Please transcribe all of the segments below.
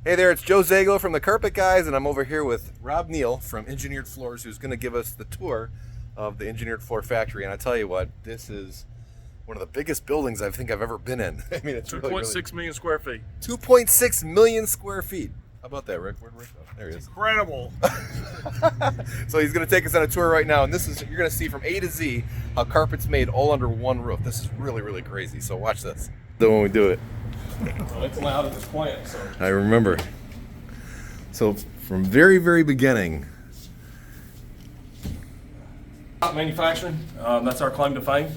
Hey there, it's Joe Zago from the Carpet Guys, and I'm over here with Rob Neal from Engineered Floors, who's going to give us the tour of the Engineered Floor Factory. And I tell you what, this is one of the biggest buildings I think I've ever been in. I mean, it's 2.6 million square feet. 2.6 million square feet. How about that, Rick? Where'd Rick go? There he is. Incredible. So he's going to take us on a tour right now, and this is, you're going to see from A to Z how carpet's made all under one roof. This is really, really crazy. So watch this. Then when we do it. Well, it's loud at this plant, so. I remember. So from very, very beginning. Manufacturing, that's our claim to fame.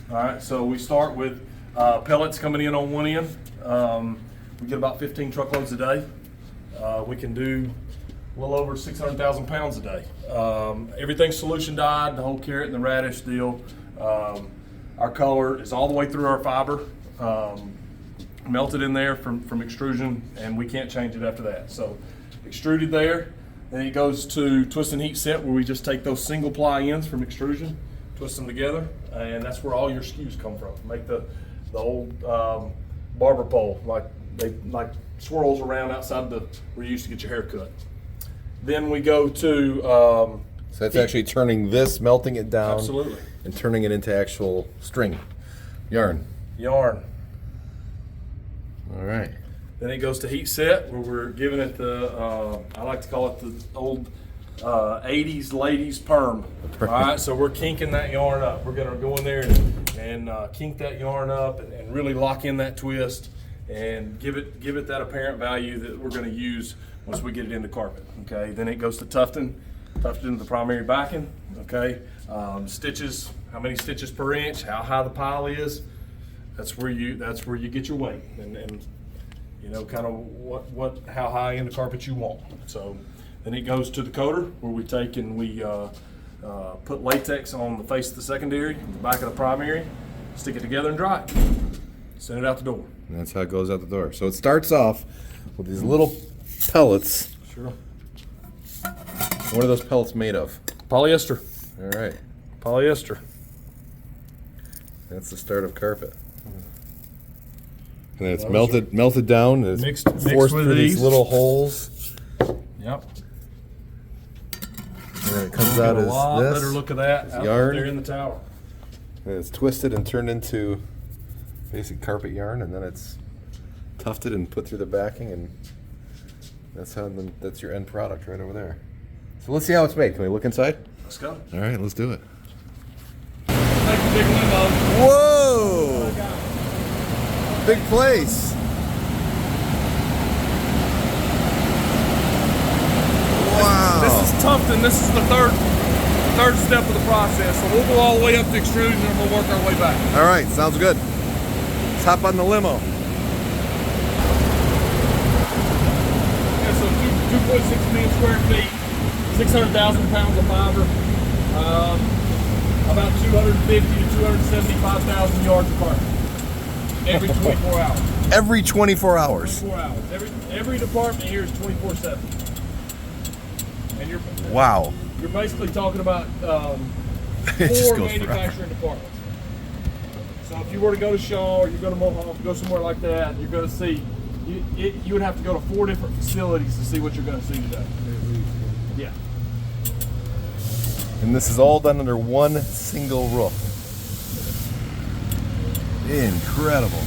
All right, so we start with pellets coming in on one end. We get about 15 truckloads a day. We can do a little over 600,000 pounds a day. Everything's solution dyed, the whole carrot and the radish deal. Our color is all the way through our fiber. Melted in there from extrusion, and we can't change it after that. So extruded there, then it goes to twist and heat set, where we just take those single ply ends from extrusion, twist them together, and that's where all your SKUs come from. Make the old barber pole, like swirls around outside where you used to get your hair cut. Then we go to So that's actually turning this, melting it down, absolutely, and turning it into actual string, yarn. All right. Then it goes to heat set, where we're giving it the, I like to call it the old 80s ladies perm. All right, so we're kinking that yarn up. We're gonna go in there and kink that yarn up and really lock in that twist and give it that apparent value that we're gonna use once we get it into carpet. Okay, then it goes to tufting into the primary backing. Okay, stitches, how many stitches per inch, how high the pile is. That's where you get your weight, and you know, kind of how high in the carpet you want. So then it goes to the coater, where we take and we put latex on the face of the secondary, the back of the primary, stick it together and dry it. Send it out the door. And that's how it goes out the door. So it starts off with these little pellets. Sure. What are those pellets made of? Polyester. All right. Polyester. That's the start of carpet. And then it's melted down, and it's Mixed forced with through these these. little holes. Yep. And then it comes out Get a as lot this. better look of that out yarn. there in the tower. And it's twisted and turned into basic carpet yarn, and then it's tufted and put through the backing, and that's your end product right over there. So let's see how it's made. Can we look inside? Let's go. All right, let's do it. Thank you, big limo. Whoa! Big place. Wow. This is tufting. This is the third step of the process. So we'll go all the way up to extrusion, and we'll work our way back. All right, sounds good. Let's hop on the limo. Yeah, so 2.6 million square feet, 600,000 pounds of fiber, about 250 to 275,000 yards of carpet every 24 hours. Every 24 hours. 24 hours. Every department here is 24/7. And Wow. you're basically talking about It just 4 goes forever. manufacturing departments. So if you were to go to Shaw, or you go to Mohawk, go somewhere like that, you're going to see, you would have to go to 4 different facilities to see what you're going to see today. Yeah. And this is all done under one single roof. Incredible.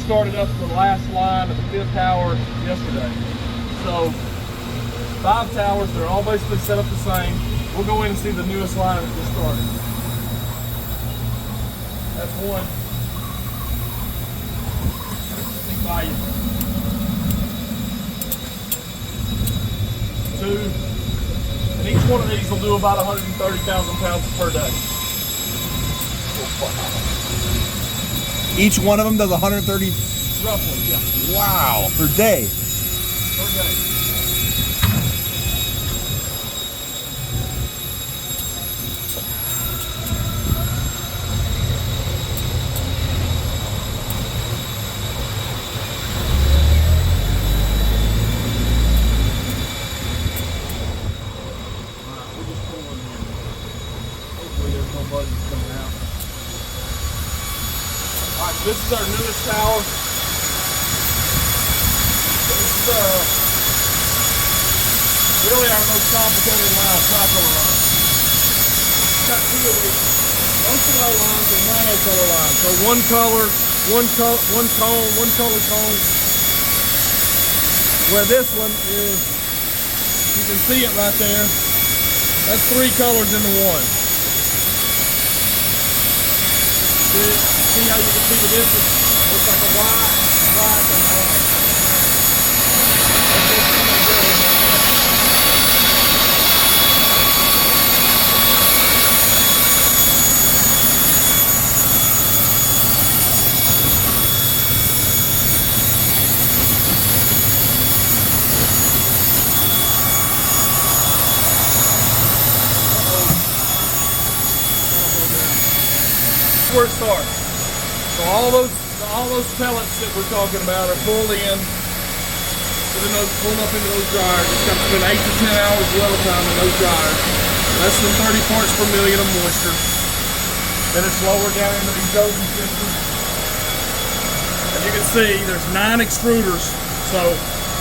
started up the last line of the 5th tower yesterday. So 5 towers, they're all basically set up the same. We'll go in and see the newest line that just started. That's one. Big value. 2. And each one of these will do about 130,000 pounds per day. Each one of them does 130. Roughly, yeah. Wow, per day. Per day. This is our newest tower. This is really our most complicated line, tricolor line. It's got 2 of these. Most of our lines are monocolor lines. So one color, one cone, one color cone. Where this one is, you can see it right there. That's 3 colors into one. See how you can see the difference? Looks like a white, black, and orange. Where it starts. So all those pellets that we're talking about are pulled in, pulled up into those dryers. It's got to spend 8 to 10 hours dwell time in those dryers. Less than 30 parts per million of moisture. Then it's lowered down into these dosing systems. And you can see there's 9 extruders. So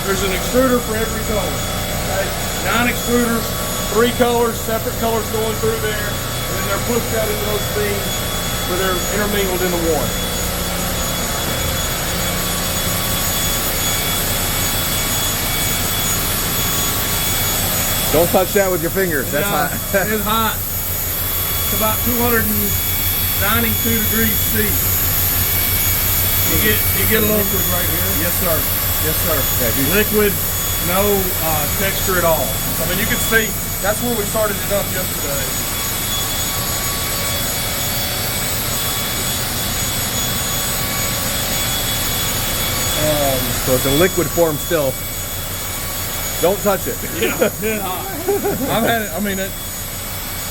there's an extruder for every color. Okay? 9 extruders, 3 colors, separate colors going through there, and then they're pushed out into those beams where they're intermingled into one. Don't touch that with your fingers. That's hot. It's hot. It's about 292 degrees C. You get a liquid right here. Yes, sir. Yes, sir. Yeah, liquid, no texture at all. I mean, you can see that's where we started it up yesterday. So it's in liquid form still. Don't touch it. Yeah, it's hot. I've had it. I mean,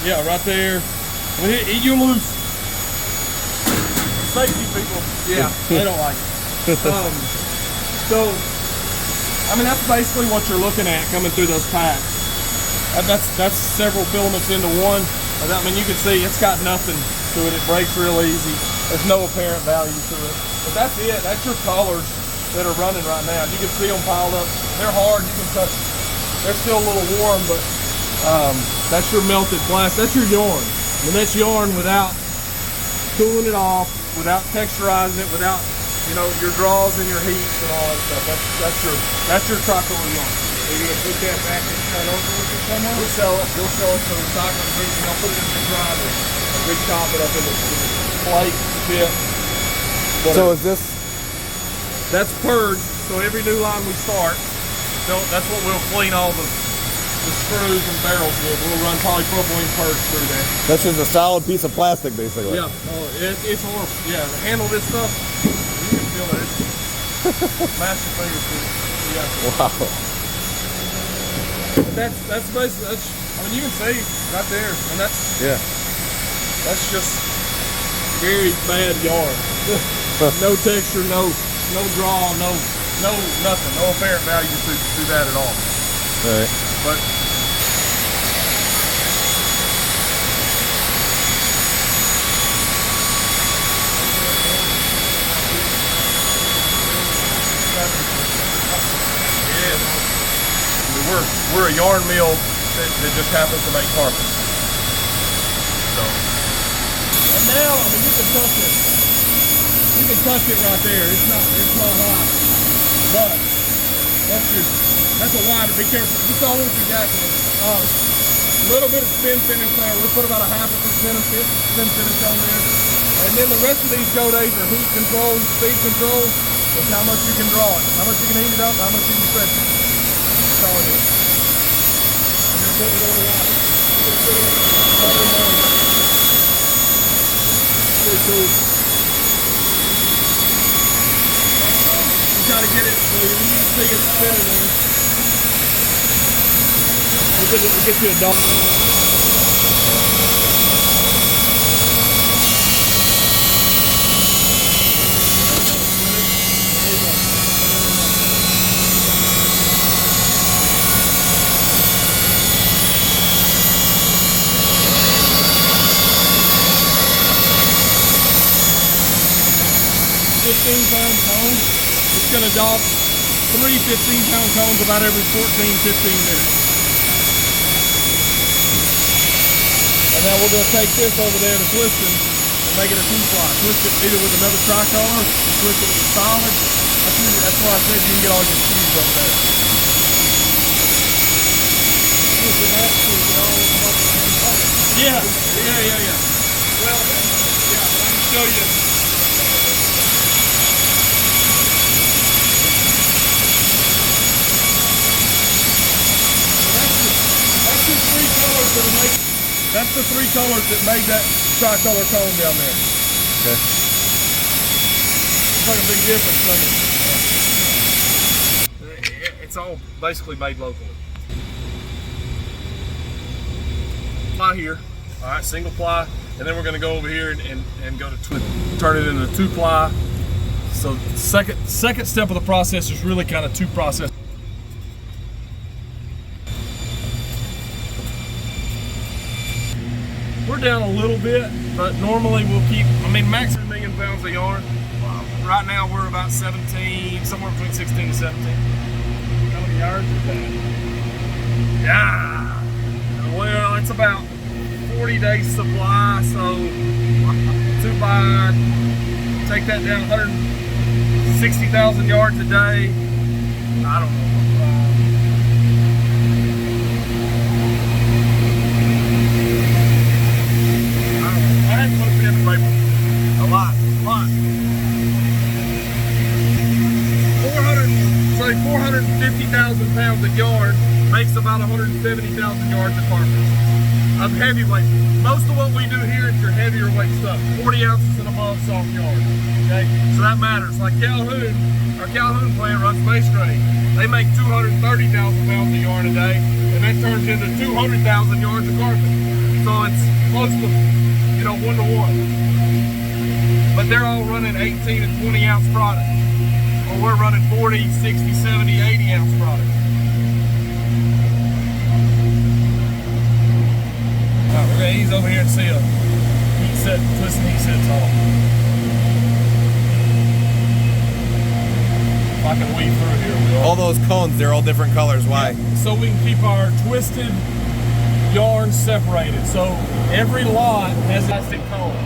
yeah, right there. When you lose safety people. Yeah, they don't like it. So, I mean, that's basically what you're looking at coming through those packs. That's several filaments into one. I mean, you can see it's got nothing to it. It breaks real easy. There's no apparent value to it. But that's it. That's your colors that are running right now. You can see them piled up. They're hard. You can touch them. They're still a little warm, but that's your melted plastic. That's your yarn. I mean, that's yarn without cooling it off, without texturizing it, without your draws and your heats and all that stuff. That's your tricolor yarn. Are you gonna put that back and cut over with it somehow? We'll sell it. We'll sell it to recycling groups, and I'll put it in the grinder. We chop it up into plate, bit. So is this? That's purged. So every new line we start, that's what we'll clean all the screws and barrels with. We'll run polypropylene purge through that. That's just a solid piece of plastic, basically. Yeah. It's horrible. Yeah. To handle this stuff, you can feel it. It's massive fingerprint. Yeah. Wow. That's basically. I mean, you can see right there, and that's just very bad yarn. No texture, no draw, no nothing, no apparent value to that at all. All right. But we're a yarn mill that just happens to make carpet. So, and now, I mean, you can touch it. You you can touch it right there. It's not hot. But that's a wide. Be careful. Just all what you got. A little bit of spin finish there. We'll put about a 0.5% of spin finish on there. And then the rest of these go-days are heat control, speed control. It's how much you can draw it, how much you can heat it up, how much you can stretch it. That's all it is. And then put it on the water. Every morning. Pretty cool. You gotta get it so you can see it spinning there. We'll get you a dog. Cone. It's going to drop 3 15-pound cones about every 14, 15 minutes. And then we're going to take this over there to twisting and make it a two-ply. Twist it either with another tricolor, twist it with a solid. That's why I said you can get all your fuse over there. Yeah. Well, yeah, I can show you. That's the 3 colors that made that tricolor cone down there. Okay. It's like a big difference, doesn't it? It's all basically made locally. Ply here, all right, single ply, and then we're going to go over here and go to turn it into 2-ply. So the second step of the process is really kind of 2 process. We're down a little bit, but normally we'll keep, maximum 1 million pounds of yarn. Right now we're about 17, somewhere between 16 and 17. How many yards is that? Yeah. Well, it's about 40 days supply, so 2 by, take that down 160,000 yards a day. I don't know. A lot. 450,000 pounds of yarn makes about 170,000 yards of carpet. Of heavyweight. Most of what we do here is your heavier weight stuff. 40 ounces and above soft yarn. Okay? So that matters. Like Calhoun, our Calhoun plant runs base grade. They make 230,000 pounds of yarn a day, and that turns into 200,000 yards of carpet. So it's close to 1 to 1. But they're all running 18 and 20 ounce product. Well, we're running 40, 60, 70, 80 ounce product. All right, we're going to ease over here and see a heat set, twist and heat set tall. If I can weave through here. All those cones, they're all different colors. Why? Yeah, so we can keep our twisted yarn separated. So every lot has a plastic cone.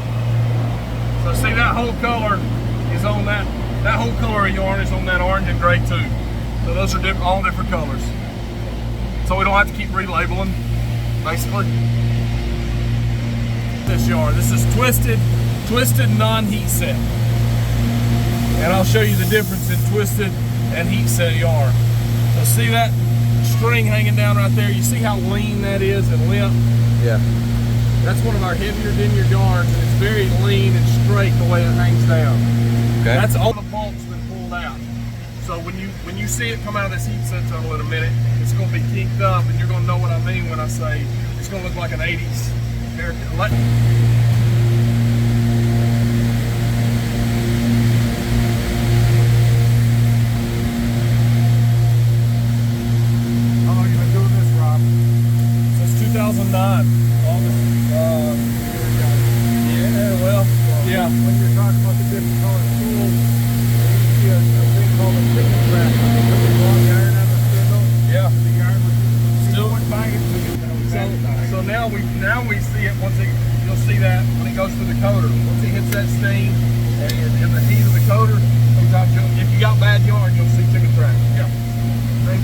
So see, that whole color is on that whole color of yarn is on that orange and gray too. So those are all different colors. So we don't have to keep relabeling, basically. This yarn, this is twisted non-heat set. And I'll show you the difference in twisted and heat set yarn. So see that string hanging down right there? You see how lean that is and limp? Yeah. That's one of our heavier denier yarns, and it's very lean and straight the way it hangs down. Okay. That's all the bulk's been pulled out. So when you see it come out of this heat set tunnel in a minute, it's going to be kinked up, and you're going to know what I mean when I say it's going to look like an 80s haircut. How long have you been doing this, Rob? Since 2009. Yeah, when you're talking about the different color tools, you see a thing called a thickness rack. You put the long iron on the spindle. Yeah. The yarn was still banging to you. So now we see it once you'll see that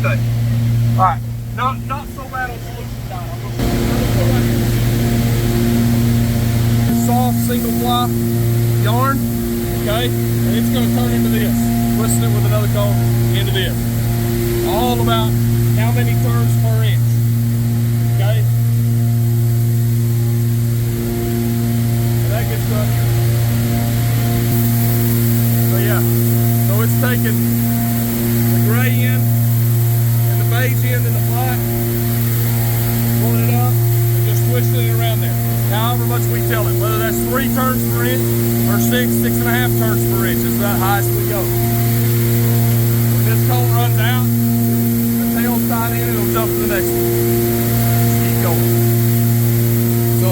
Okay. All right. Not so bad on solution time. Soft single ply yarn, okay, and it's going to turn into this. Twisting it with another cone into this. All about how many turns per inch, okay. And that gets done. So yeah, so it's taking the gray end and the beige end in the pot, pulling it up, and just twisting it around there. However much we tell it, whether that's 3 turns per inch or 6.5 turns per inch is about highest we go. When this cone runs out, the tail's tied in, it'll jump to the next one. Just keep going. So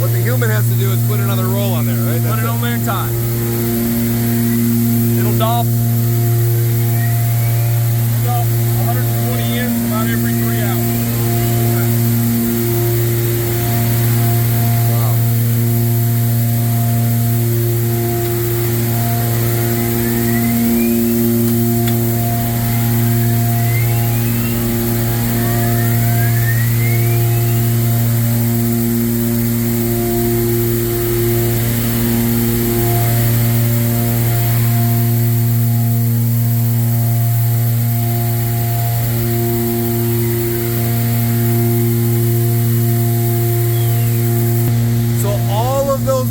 what the human has to do is put another roll on there, right? Put it on there and tie it. It'll doff 120 ends about every 3 hours.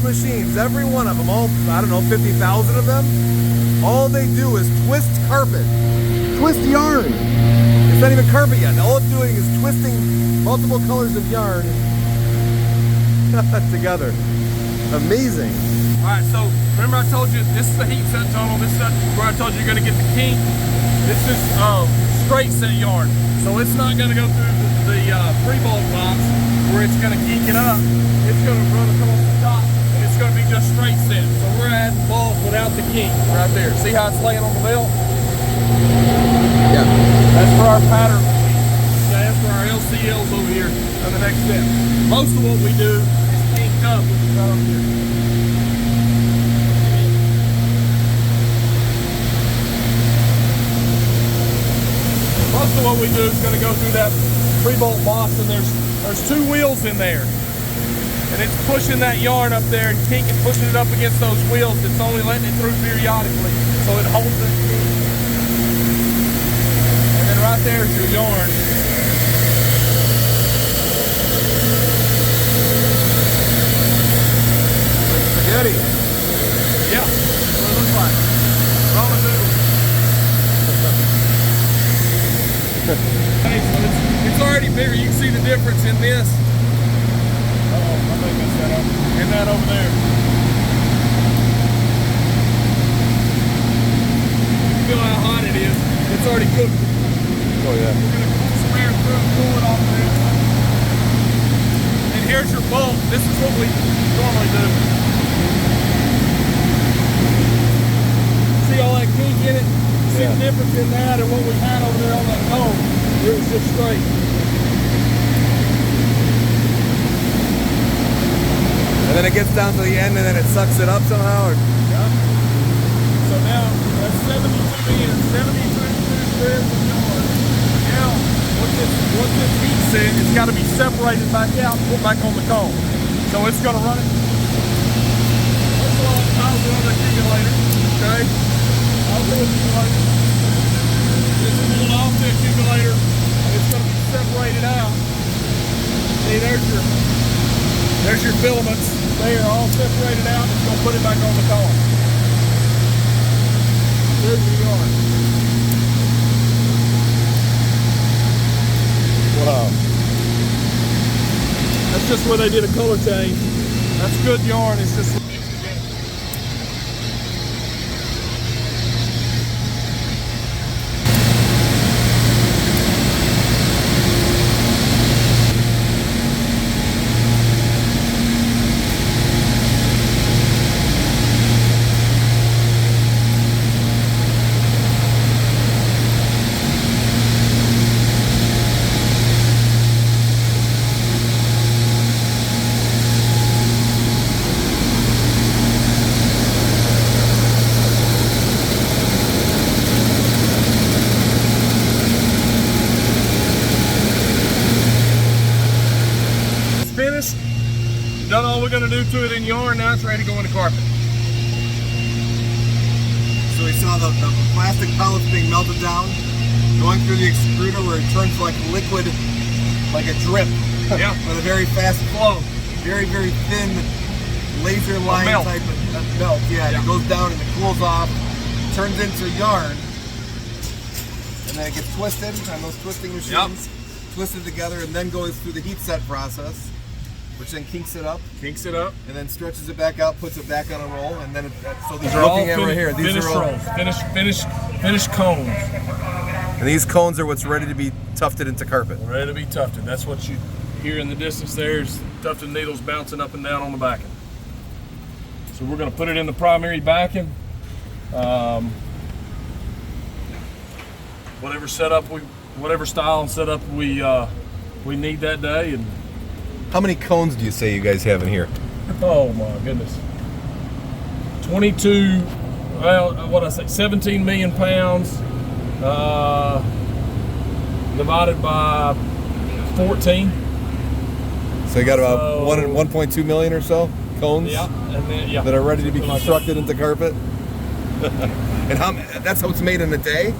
Machines, every one of them, all, I don't know, 50,000 of them, all they do is twist carpet, twist yarn. It's not even carpet yet. All it's doing is twisting multiple colors of yarn together. Amazing. All right, so remember I told you this is the heat set tunnel. This is where I told you you're going to get the kink. This is straight set yarn, so it's not going to go through the pre-bolt box where it's going to kink it up. It's going to run across the top. It's going to be just straight set. So we're adding bolt without the kink right there. See how it's laying on the belt? Yeah. That's for our pattern machine. Okay, that's for our LCLs over here on the next step. Most of what we do is kinked up, which is right over here. Most of what we do is going to go through that pre-bolt box, and there's 2 wheels in there. And it's pushing that yarn up there and kinking, pushing it up against those wheels. It's only letting it through periodically, so it holds it. And then right there is your yarn. Like spaghetti. Yeah, that's what it looks like. Ramen noodles. Okay, so it's already bigger. You can see the difference in this. And that over there. You feel how hot it is. It's already cooked. Oh yeah. We're going to some air through and cool it off there. And here's your bolt. This is what we normally do. See all that kink in it? See the difference in that and what we had over there on that cone? It was just straight. And then it gets down to the end and then it sucks it up somehow? Or? Yeah. So now, that's 72 ends, 72 threads of yarn. Now, once this heat set, it's got to be separated back out and put back on the cone. So it's going to run it. First of all, I'll do on the accumulator, okay? I'll do the accumulator. Just pull it off the accumulator, and it's going to be separated out. See, there's your filaments. They are all separated out. It's going to put it back on the cone. There's your yarn. Wow. That's just where they did a color change. That's good yarn. It's just gonna do to it in yarn. Now it's ready to go in the carpet. So we saw the plastic pellets being melted down, going through the extruder where it turns like liquid, like a drip. Yeah. With a very fast flow. Very, very thin laser line melt. type of melt. Yeah, and it goes down and it cools off, turns into yarn, and then it gets twisted on those twisting machines, twisted together, and then goes through the heat set process, which then kinks it up. Kinks it up. And then stretches it back out, puts it back on a roll, and then so these These are you're all looking at right here. These finished are all rolls. Finished cones. and these cones are what's ready to be tufted into carpet. Ready to be tufted. That's what you hear in the distance. There's tufted needles bouncing up and down on the backing. So we're going to put it in the primary backing. Whatever style and setup we need that day. And How many cones do you say you guys have in here? oh my goodness, 22. Well, what I say, 17 million pounds divided by 14. So you got about 1.2 million or so cones And then, that are ready to be something like constructed into carpet. And that's what's made in a day?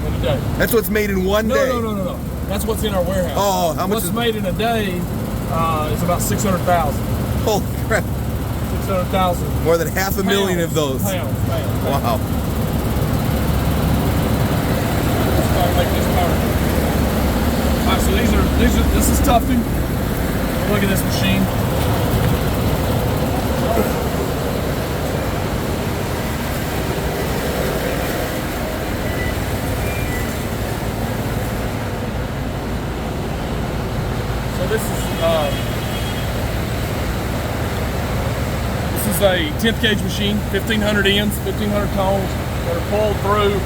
in a day. That's what's made in one day? No. That's what's in our warehouse. Oh, how much What's is made in a day is about 600,000. Holy crap. 600,000. More than 500,000 of those. Pounds. Wow. Let's start making this powder. All right, so this is tufting. Look at this machine. So this is a 10th gauge machine, 1500 ends, 1500 cones that are pulled through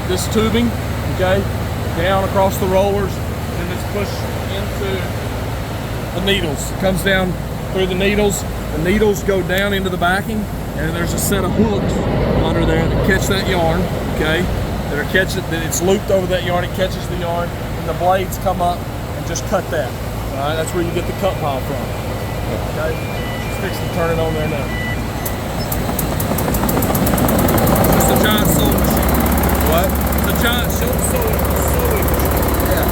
this tubing, okay, down across the rollers, and it's pushed into the needles. It comes down through the needles go down into the backing, and there's a set of hooks under there that catch that yarn, okay, that it's looped over that yarn, it catches the yarn, and the blades come up and just cut that. All right, that's where you get the cut pile from. Okay, just fix and turn it on there now. Just a giant sewing machine. What? It's a giant sewing machine. Yeah.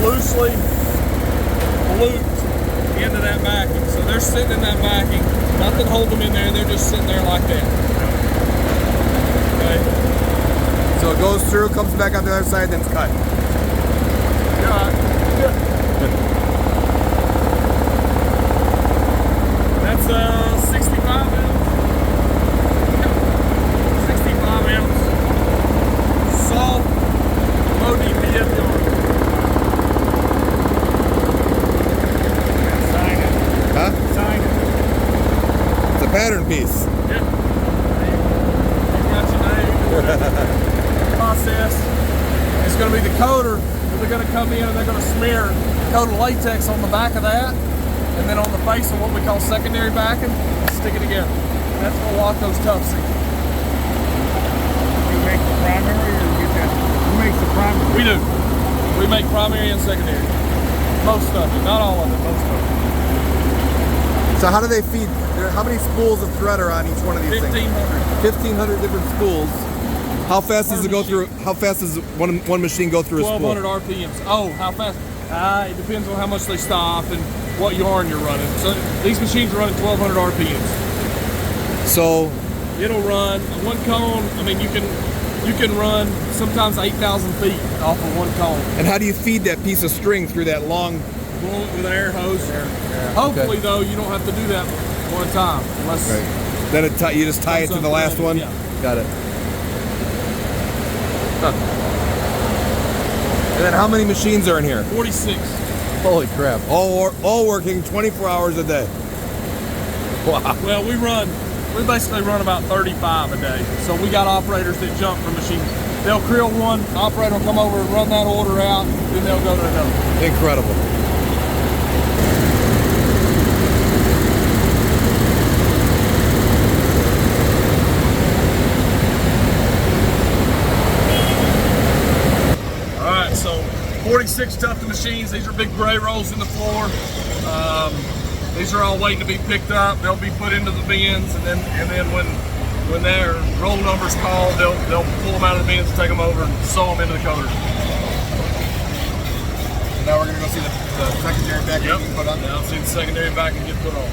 Loosely looped into that backing. So they're sitting in that backing, nothing holding them in there, they're just sitting there like that. Okay. So it goes through, comes back on the other side, then it's cut. Yeah. That's 65 ounce. 65 ounce. Soft, low DPF yarn. Huh? It's a pattern piece. Yep. You got your name. Process. It's going to be the coater. They're going to come in and they're going to smear a coat of latex on the back of that, and then on the face of what we call secondary backing, stick it together. And that's going to lock those tufts in. You make the primary, or you get that? Who makes the primary? We do. We make primary and secondary. Most of it, not all of it, most of it. So how do they feed? How many spools of thread are on each one of these 1,500. things? 1,500 different spools. How fast does it go through? How fast does one machine go through a spool? 1,200 RPMs. Oh, how fast? It depends on how much they stop and what yarn you're running. So these machines are running 1,200 RPMs. So It'll run one cone. I mean, you can run sometimes 8,000 feet off of one cone. and how do you feed that piece of string through that long? Blow it with an air hose. Hopefully, though, you don't have to do that one time. Unless Then you just tie it to the last one? Yeah. Got it. Huh. And then how many machines are in here? 46. Holy crap! All working 24 hours a day. Wow. Well, we basically run about 35 a day. So we got operators that jump from machines. They'll creel one, operator will come over and run that order out, then they'll go to another. Incredible. All right, so 46 tufting machines. These are big gray rolls in the floor. These are all waiting to be picked up. They'll be put into the bins, and then when their roll number's called, they'll pull them out of the bins and take them over and sew them into the coaters. Now we're gonna go see the secondary backing get put on. Now see the secondary backing get put on.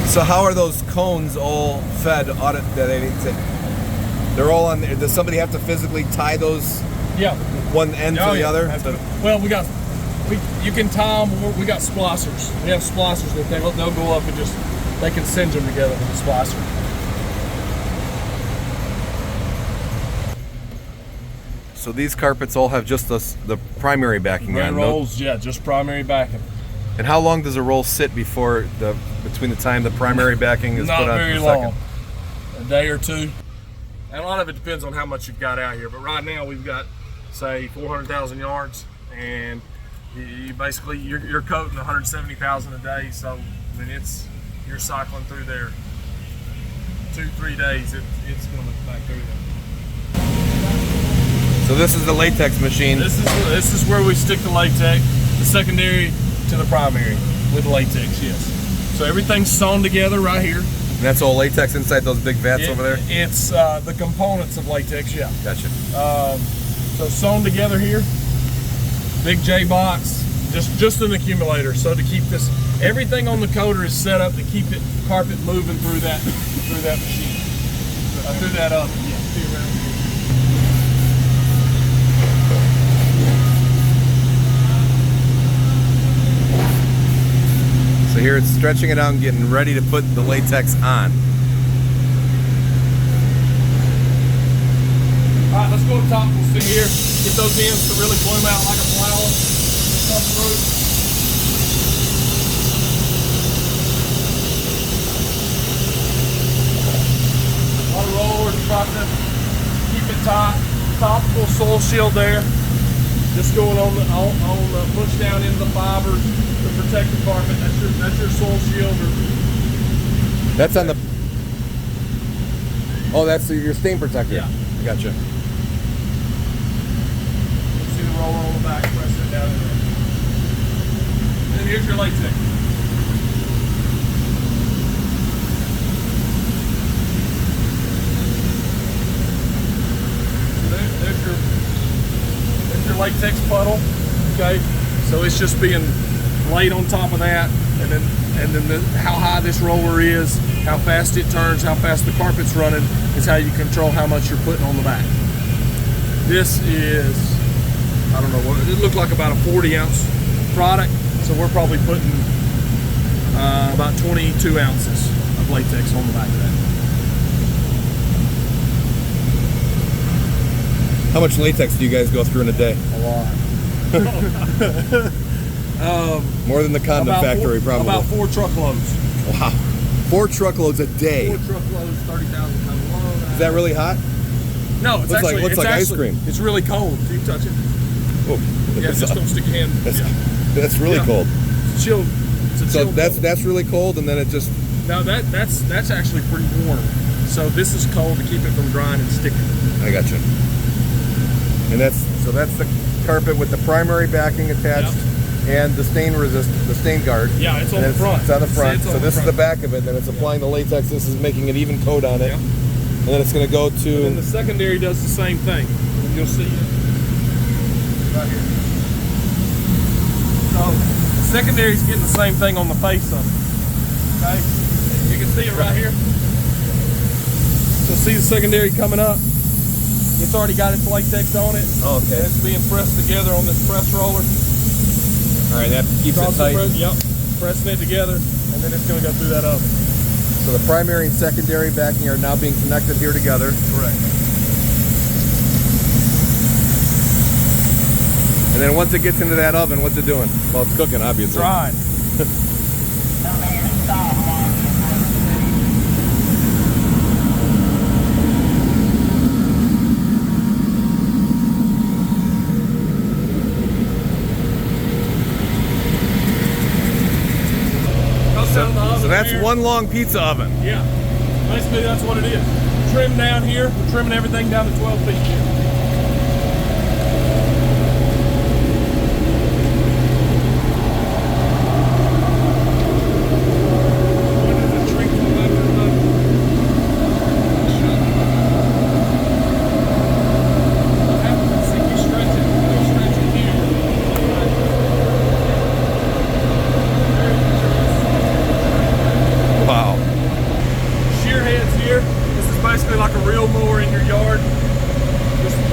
So how are those cones all fed? They're all on. Does somebody have to physically tie those? Yeah. One end to the other. Well, you can tie them. Or we got splicers. We have splicers that they'll go up and they can cinch them together with a splicer. So these carpets all have just the primary backing on. Rolls, yeah, just primary backing. And how long does a roll sit between the time the primary backing is put on? Not very the long. second? A day or two. And a lot of it depends on how much you've got out here. But right now we've got, say, 400,000 yards, and you basically you're coating 170,000 a day. So I mean you're cycling through there 2-3 days. It's going to back through there. So this is the latex machine. This is where we stick the latex, the secondary to the primary with latex. Yes. So everything's sewn together right here. And that's all latex inside those big vats over there? It's the components of latex, yeah. Gotcha. So sewn together here, big J box, just an accumulator. So to keep this, everything on the coater is set up to keep it carpet moving through that machine, through that oven. Yeah. See around here. So here it's stretching it out and getting ready to put the latex on. All right, let's go up top. We'll sit here, get those ends to really bloom out like a flower. Come through. A lot of rollers, process. Keep it tight. Topical soil shield there. Just going on the push down into the fibers to protect the carpet. That's your soil shield. That's on the. Oh, that's your stain protector. Yeah. I gotcha. See the roller on the back, press it down in there. And then here's your latex. There's your latex puddle. Okay, so it's just being laid on top of that, and then how high this roller is, how fast it turns, how fast the carpet's running is how you control how much you're putting on the back. This is, I don't know what, it looked like about a 40-ounce product, so we're probably putting about 22 ounces of latex on the back of that. How much latex do you guys go through in a day? A lot. More than the condom factory, probably. About 4 truckloads. Wow. 4 truckloads a day. 4 truckloads, 30,000 tons long. Is that really hot? No, it's actually looks like ice cream. It's really cold. Do you touch it? Oh, Yeah, just don't stick your hand. That's really cold. It's chill. It's a So chill that's really cold, and then it just. Now that's actually pretty warm. So this is cold to keep it from drying and sticking. I gotcha. And that's the carpet with the primary backing attached. Yep. And the stain guard. Yeah, it's on the front. It's on the front. See, So this is the back of it, and then it's applying the latex. This is making an even coat on it. Yep. And then it's going to go to. And then the secondary does the same thing. And you'll see it right here. So the secondary's getting the same thing on the face of it. Okay, you can see it right here. So see the secondary coming up. It's already got its latex on it. Oh, okay. And it's being pressed together on this press roller. All right, that keeps it tight. Yep, pressing it together, and then it's going to go through that oven. So the primary and secondary backing are now being connected here together. Correct. And then once it gets into that oven, what's it doing? Well, it's cooking, obviously. Drying. So that's one long pizza oven. Yeah, basically that's what it is. Trim down here, we're trimming everything down to 12 feet here. Like a real mower in your yard,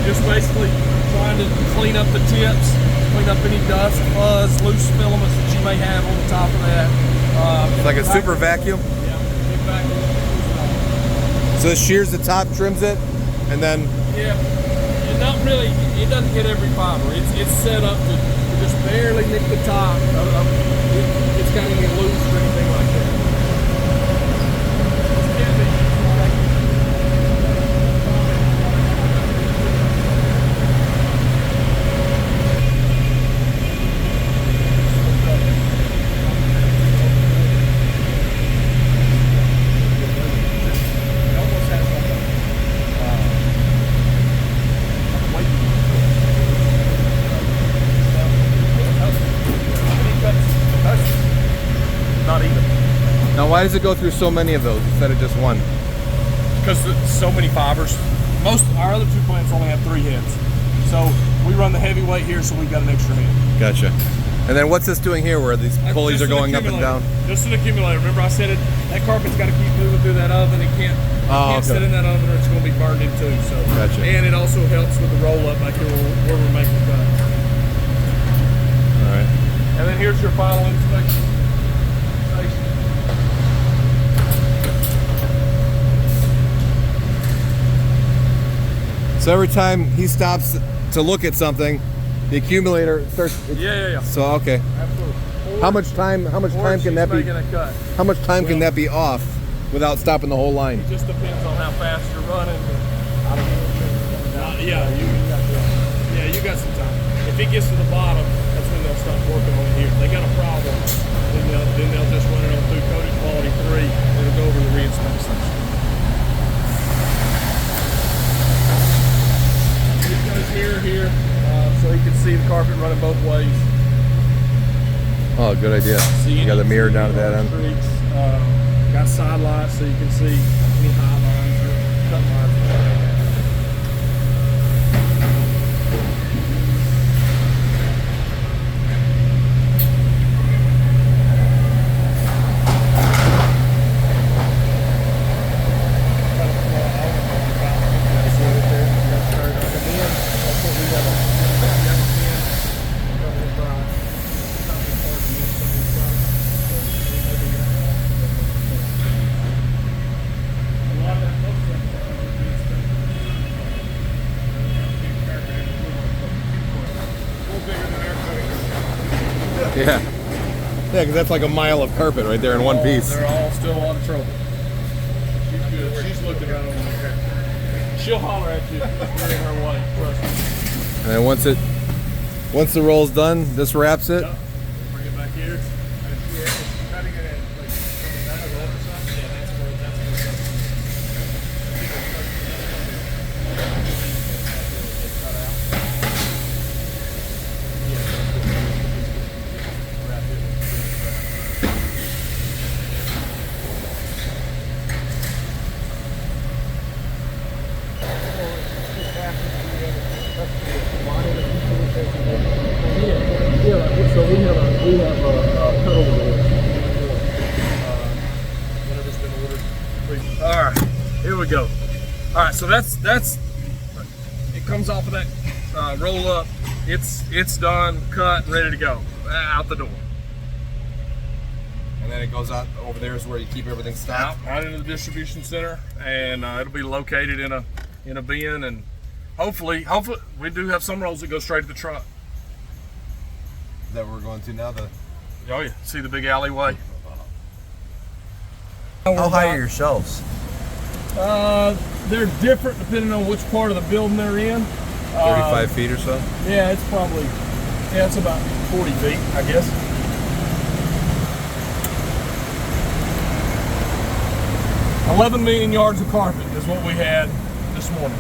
just basically trying to clean up the tips, clean up any dust, fuzz, loose filaments that you may have on the top of that. It's like a super vacuum. Yeah, big vacuum. So it shears the top, trims it, and then. Yeah, not really. It doesn't hit every fiber. It's set up to just barely nick the top. It's not going to get loose or anything like that. Now, why does it go through so many of those instead of just one? Because so many fibers. Most our other two plants only have 3 heads, so we run the heavyweight here, so we've got an extra head. Gotcha. And then what's this doing here, where these pulleys are going up and down? Just an accumulator. Remember, I said it. That carpet's got to keep moving through that oven. It can't sit in that oven, or it's going to be burned in too. So, gotcha. And it also helps with the roll up back here where we're making the cuts. All right. And then here's your final inspection station. So every time he stops to look at something, the accumulator starts. Yeah. So okay. Absolutely. Or, How much time can that be? making a cut. How much time can that be off without stopping the whole line? It just depends on how fast you're running. I don't know. You got some time. If it gets to the bottom, that's when they'll stop working on it here. If they got a problem, then they'll just run it on through coated quality 3, and it'll go over the reinspection section. It goes here, so you can see the carpet running both ways. Oh, good idea. You got the mirror down at that end. Streaks, got side lights so you can see any high lines or cut lines. Yeah. Yeah, because that's like a mile of carpet right there in one piece. They're all still out of trouble. She's good. She's looking right over there. She'll holler at you if you're in her way. Trust me. And then once the roll's done, this wraps it. Yep. Bring it back here. Cutting it at like that on the other side. Yeah, that's where it's cut out. So we have a pedal to whatever's been ordered. All right, here we go. All right, so that's it comes off of that roll up. It's done, cut, and ready to go out the door. And then it goes out over there is where you keep everything stocked. Out into the distribution center, and it'll be located in a bin, and hopefully we do have some rolls that go straight to the truck. Is that what we're going to now? Oh yeah, see the big alleyway? How high are your shelves? They're different depending on which part of the building they're in. 35 feet or so? Yeah, it's probably, it's about 40 feet, I guess. $11 million yards of carpet is what we had this morning.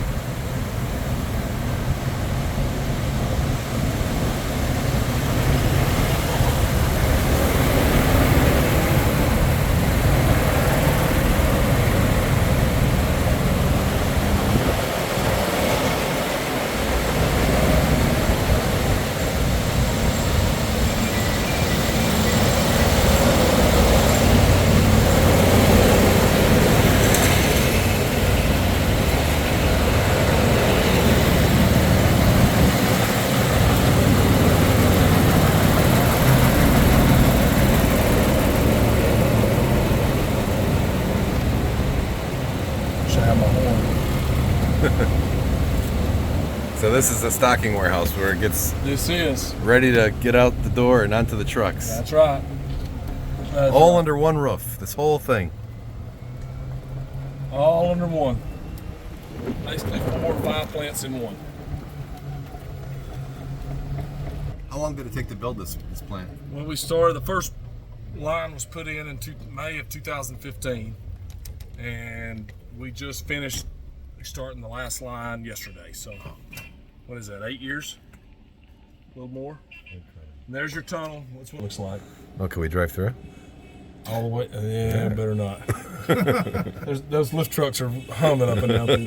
So this is the stocking warehouse where it gets This is. ready to get out the door and onto the trucks. That's right. All under one roof, this whole thing. All under one. Basically 4 or 5 plants in one. How long did it take to build this plant? When we started, the first line was put in May of 2015, and we just finished starting the last line yesterday. So, what is that? 8 years? A little more. Okay. And there's your tunnel. That's what it looks like. Oh, can we drive through? All the way. Yeah, better not. Those lift trucks are humming up and down through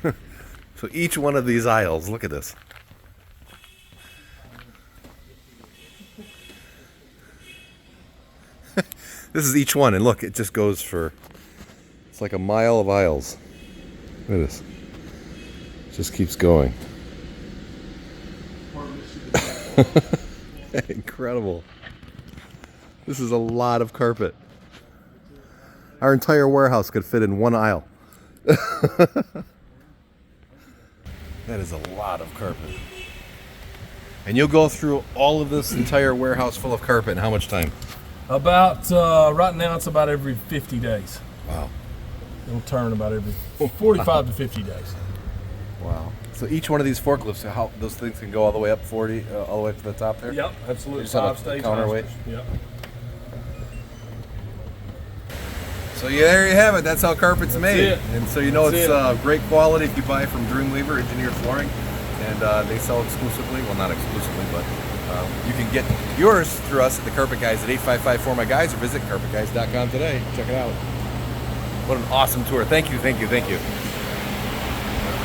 there. So each one of these aisles, look at this. This is each one, and look, it just goes for, it's like a mile of aisles. Look at this. It just keeps going. Incredible. This is a lot of carpet. Our entire warehouse could fit in one aisle. That is a lot of carpet. And you'll go through all of this entire warehouse full of carpet in how much time? About, right now it's about every 50 days. Wow. It'll turn about every 45 to 50 days. Wow. So each one of these forklifts, how those things can go all the way up 40, all the way up to the top there? Yep, absolutely. Just have a 5 stage counterweight? Yep. So yeah, there you have it. That's how carpet's made. it. And so you know That's it's great quality if you buy from Dreamweaver Engineered Flooring. And they sell exclusively, well not exclusively, but you can get yours through us at the Carpet Guys at 855-4MY-GUYS or visit carpetguys.com today. Check it out. What an awesome tour. Thank you, thank you, thank you.